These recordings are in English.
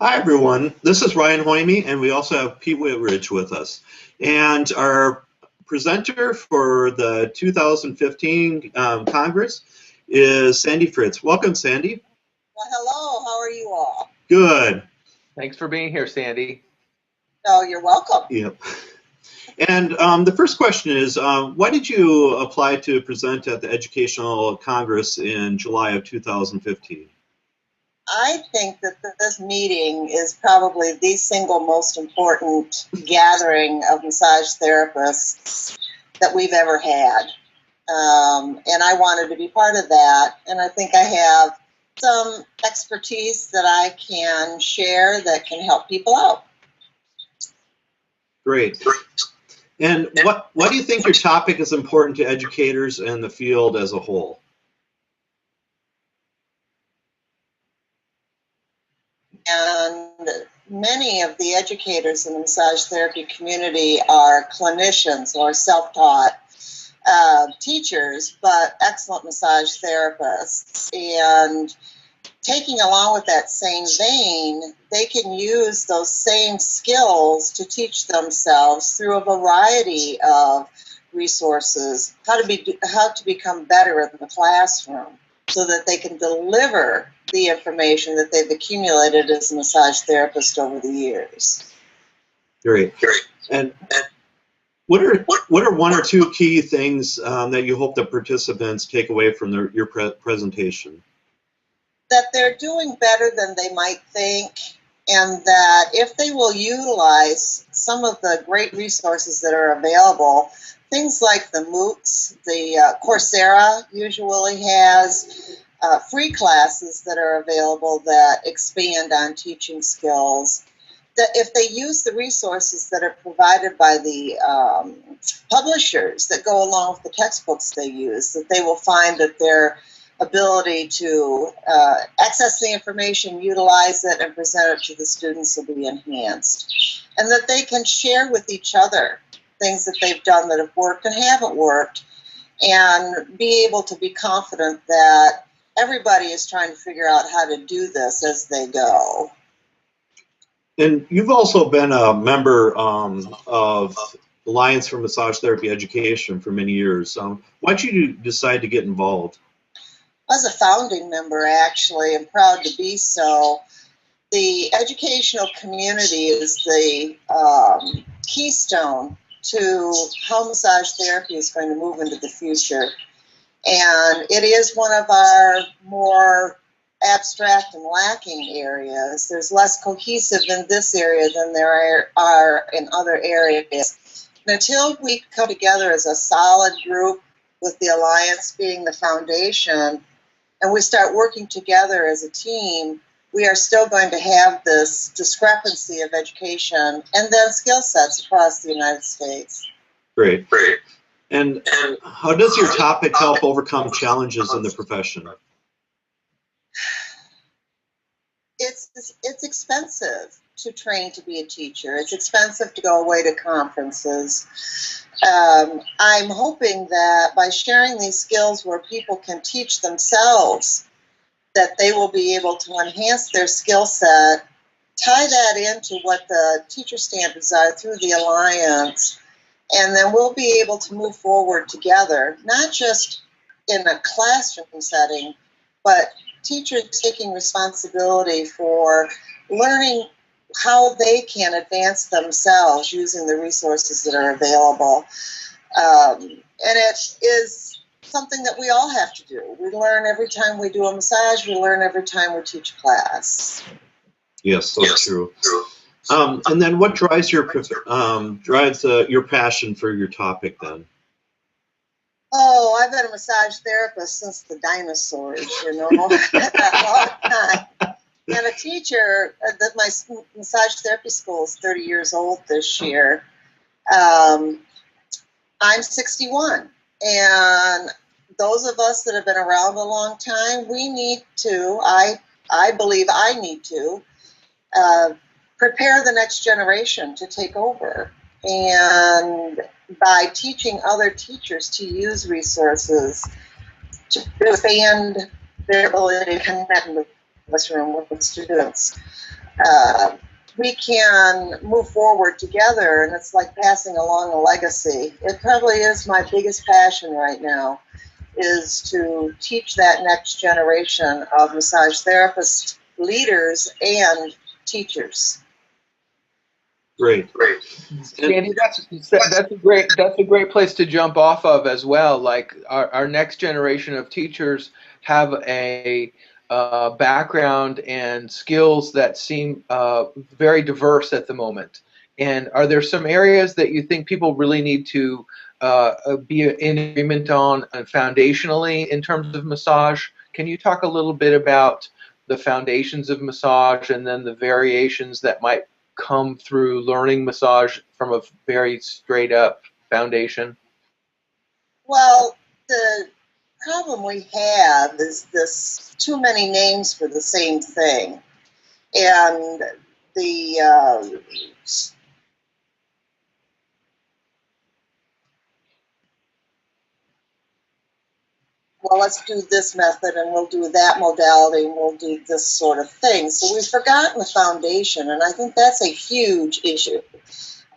Hi, everyone. This is Ryan Hoyme, and we also have Pete Whitridge with us. And our presenter for the 2015 Congress is Sandy Fritz. Welcome, Sandy. Well, hello. How are you all? Good. Thanks for being here, Sandy. Oh, you're welcome. Yep. And the first question is, why did you apply to present at the Educational Congress in July of 2015? I think that this meeting is probably the single most important gathering of massage therapists that we've ever had. And I wanted to be part of that. And I think I have some expertise that I can share that can help people out. Great. And why do you think your topic is important to educators and the field as a whole? And many of the educators in the massage therapy community are clinicians or self-taught teachers, but excellent massage therapists. And taking along with that same vein, they can use those same skills to teach themselves through a variety of resources, how to become better in the classroom, so that they can deliver the information that they've accumulated as a massage therapist over the years. Great. And what are one or two key things that you hope the participants take away from your presentation? That they're doing better than they might think, and that if they will utilize some of the great resources that are available, things like the MOOCs, the Coursera usually has free classes that are available that expand on teaching skills, that if they use the resources that are provided by the publishers that go along with the textbooks they use, that they will find that their ability to access the information, utilize it, and present it to the students will be enhanced. And that they can share with each other things that they've done that have worked and haven't worked, and be able to be confident that everybody is trying to figure out how to do this as they go. And you've also been a member of Alliance for Massage Therapy Education for many years. Why did you decide to get involved? I was a founding member, actually, and proud to be so. The educational community is the keystone to how massage therapy is going to move into the future. And it is one of our more abstract and lacking areas. There's less cohesive in this area than there are in other areas. And until we come together as a solid group, with the Alliance being the foundation, and we start working together as a team, we are still going to have this discrepancy of education and then skill sets across the United States. Great. And how does your topic help overcome challenges in the profession? It's expensive to train to be a teacher. It's expensive to go away to conferences. I'm hoping that by sharing these skills where people can teach themselves, that they will be able to enhance their skill set, tie that into what the teacher standards are through the Alliance, and then we'll be able to move forward together, not just in a classroom setting, but teachers taking responsibility for learning how they can advance themselves using the resources that are available. And it is something that we all have to do. We learn every time we do a massage. We learn every time we teach a class. Yes, so true. And then what drives your passion for your topic then? Oh, I've been a massage therapist since the dinosaurs, you know, a long time. And a teacher, my massage therapy school is 30 years old this year. I'm 61, and those of us that have been around a long time, we need to, I believe I need to, prepare the next generation to take over. And by teaching other teachers to use resources to expand their ability to connect with the classroom with the students. we can move forward together, and it's like passing along a legacy. It probably is my biggest passion right now, is to teach that next generation of massage therapists, leaders, and teachers. Great. Sandy, that's a great place to jump off of as well. Like our next generation of teachers have a background and skills that seem very diverse at the moment. And are there some areas that you think people really need to be in agreement on foundationally in terms of massage? Can you talk a little bit about the foundations of massage and then the variations that might come through learning massage from a very straight up foundation? Well, the problem we have is this too many names for the same thing. And the well, let's do this method and we'll do that modality and we'll do this sort of thing. So we've forgotten the foundation, and I think that's a huge issue.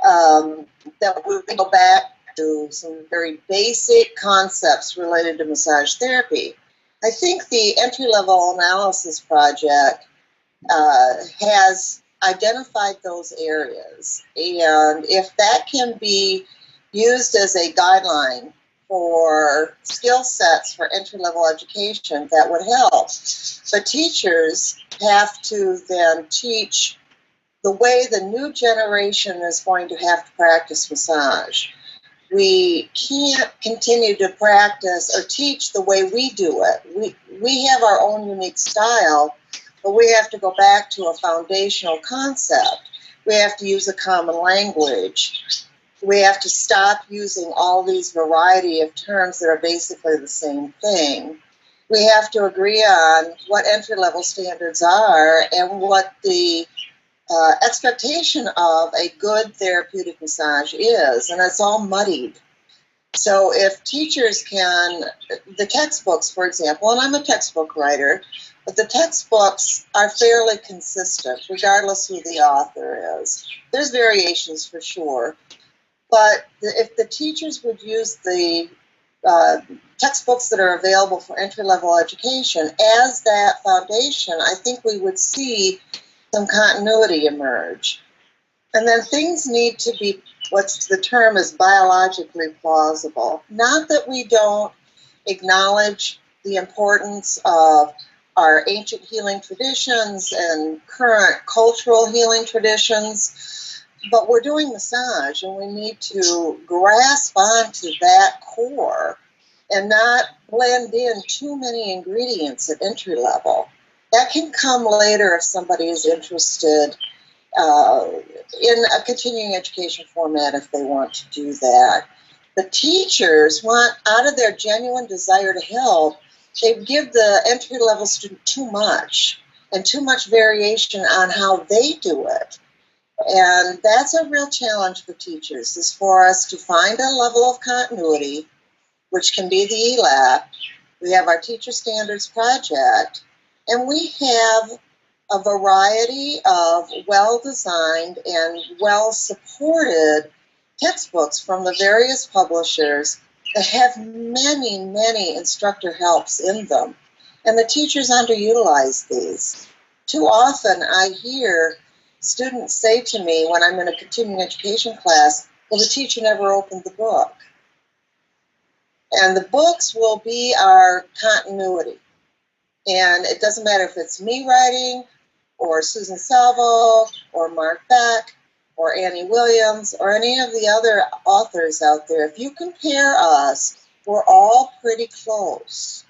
That we go back to some very basic concepts related to massage therapy. I think the entry-level analysis project has identified those areas, and if that can be used as a guideline for skill sets for entry-level education, that would help. But teachers have to then teach the way the new generation is going to have to practice massage. We can't continue to practice or teach the way we do it. We have our own unique style, but we have to go back to a foundational concept. We have to use a common language. We have to stop using all these variety of terms that are basically the same thing. We have to agree on what entry-level standards are and what the expectation of a good therapeutic massage is, and it's all muddied. So if teachers can, the textbooks, for example, and I'm a textbook writer, but the textbooks are fairly consistent, regardless who the author is. There's variations for sure, but if the teachers would use the textbooks that are available for entry-level education as that foundation, I think we would see some continuity emerge. And then things need to be, what's the term is biologically plausible. Not that we don't acknowledge the importance of our ancient healing traditions and current cultural healing traditions, but we're doing massage and we need to grasp onto that core and not blend in too many ingredients at entry level. That can come later if somebody is interested in a continuing education format if they want to do that. The teachers want, out of their genuine desire to help, they give the entry-level student too much and too much variation on how they do it. And that's a real challenge for teachers, is for us to find a level of continuity, which can be the ELAP. We have our Teacher Standards Project, and we have a variety of well-designed and well-supported textbooks from the various publishers that have many, many instructor helps in them. And the teachers underutilize these. Too often I hear students say to me when I'm in a continuing education class, well, the teacher never opened the book. And the books will be our continuity. And it doesn't matter if it's me writing, or Susan Salvo, or Mark Beck, or Annie Williams, or any of the other authors out there. If you compare us, we're all pretty close.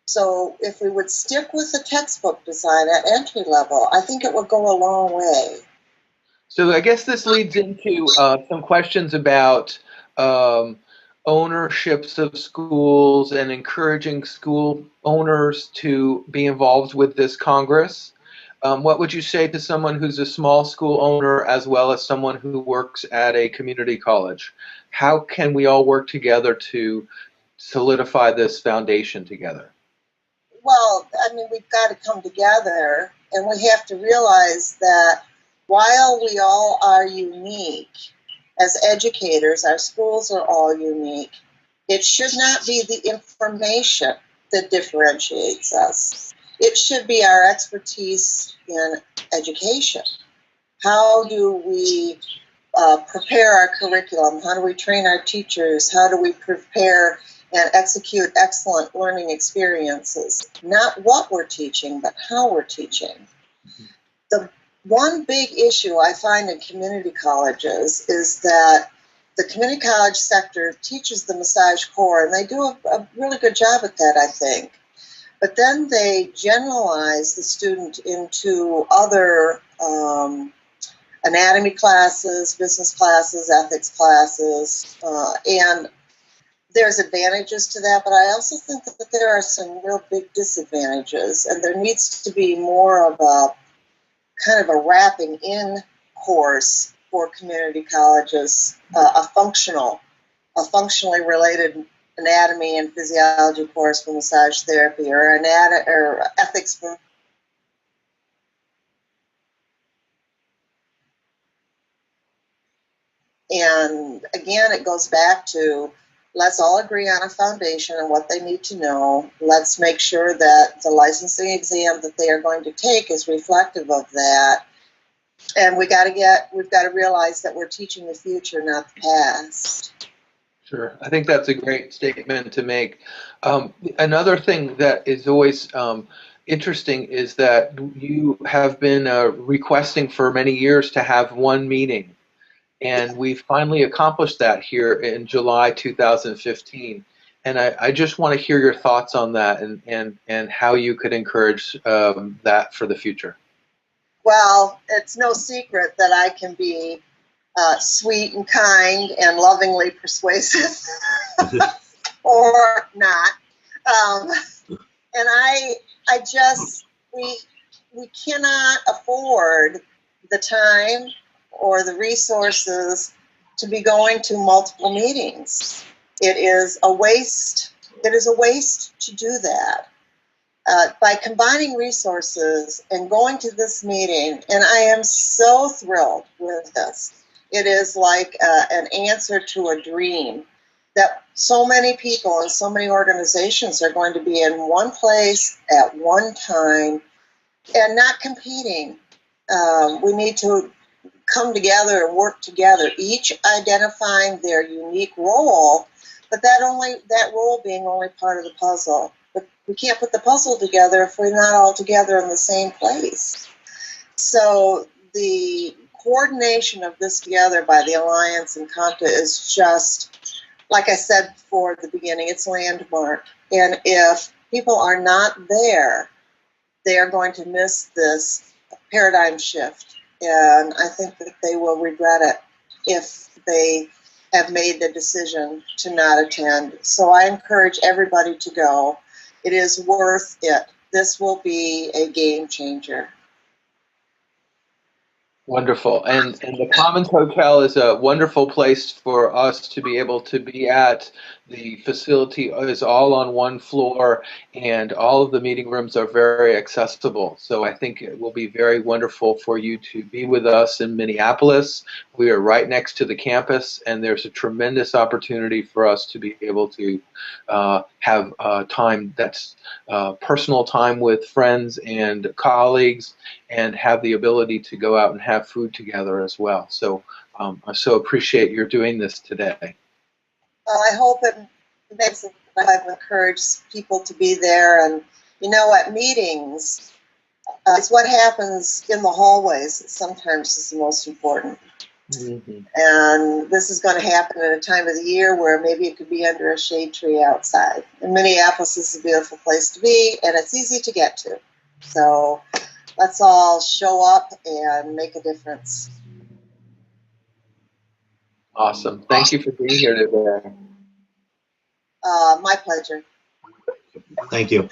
So if we would stick with the textbook design at entry level, I think it would go a long way. So I guess this leads into some questions about ownerships of schools and encouraging school owners to be involved with this Congress. What would you say to someone who's a small school owner as well as someone who works at a community college? How can we all work together to solidify this foundation together? Well, I mean, we've got to come together And we have to realize that while we all are unique, as educators, our schools are all unique, it should not be the information that differentiates us. It should be our expertise in education. How do we prepare our curriculum? How do we train our teachers? How do we prepare and execute excellent learning experiences? Not what we're teaching, but how we're teaching. The one big issue I find in community colleges is that the community college sector teaches the massage core, and they do a really good job at that, I think. But then they generalize the student into other anatomy classes, business classes, ethics classes, and there's advantages to that, but I also think that there are some real big disadvantages, and there needs to be more of a kind of a wrapping in course for community colleges, a functionally related anatomy and physiology course for massage therapy, or ethics for. And again, it goes back to, let's all agree on a foundation and what they need to know. Let's make sure that the licensing exam that they are going to take is reflective of that. And we've got to realize that we're teaching the future, not the past. Sure. I think that's a great statement to make. Another thing that is always interesting is that you have been requesting for many years to have one meeting. And we finally accomplished that here in July 2015. And I just want to hear your thoughts on that and how you could encourage that for the future. Well, it's no secret that I can be sweet and kind and lovingly persuasive, or not. And we cannot afford the time or the resources to be going to multiple meetings. It is a waste. It is a waste to do that. By combining resources and going to this meeting, and I am so thrilled with this. It is like an answer to a dream that so many people and so many organizations are going to be in one place at one time and not competing. We need to come together and work together, each identifying their unique role, but that role being only part of the puzzle. But we can't put the puzzle together if we're not all together in the same place. So the coordination of this together by the Alliance and COMTA is just, like I said before at the beginning, it's landmark. And if people are not there, they are going to miss this paradigm shift. And I think that they will regret it if they have made the decision to not attend. So I encourage everybody to go. It is worth it. This will be a game changer. Wonderful. And the Commons Hotel is a wonderful place for us to be able to be at. The facility is all on one floor, and all of the meeting rooms are very accessible. So I think it will be very wonderful for you to be with us in Minneapolis. We are right next to the campus, and there's a tremendous opportunity for us to be able to have time that's personal time with friends and colleagues, and have the ability to go out and have food together as well. So I so appreciate your doing this today. Well, I hope it makes it. I've encouraged people to be there, and at meetings, it's what happens in the hallways that sometimes is the most important. Mm-hmm. And this is going to happen at a time of the year where maybe it could be under a shade tree outside. And Minneapolis is a beautiful place to be, and it's easy to get to. So let's all show up and make a difference. Awesome. Thank you for being here today. My pleasure. Thank you.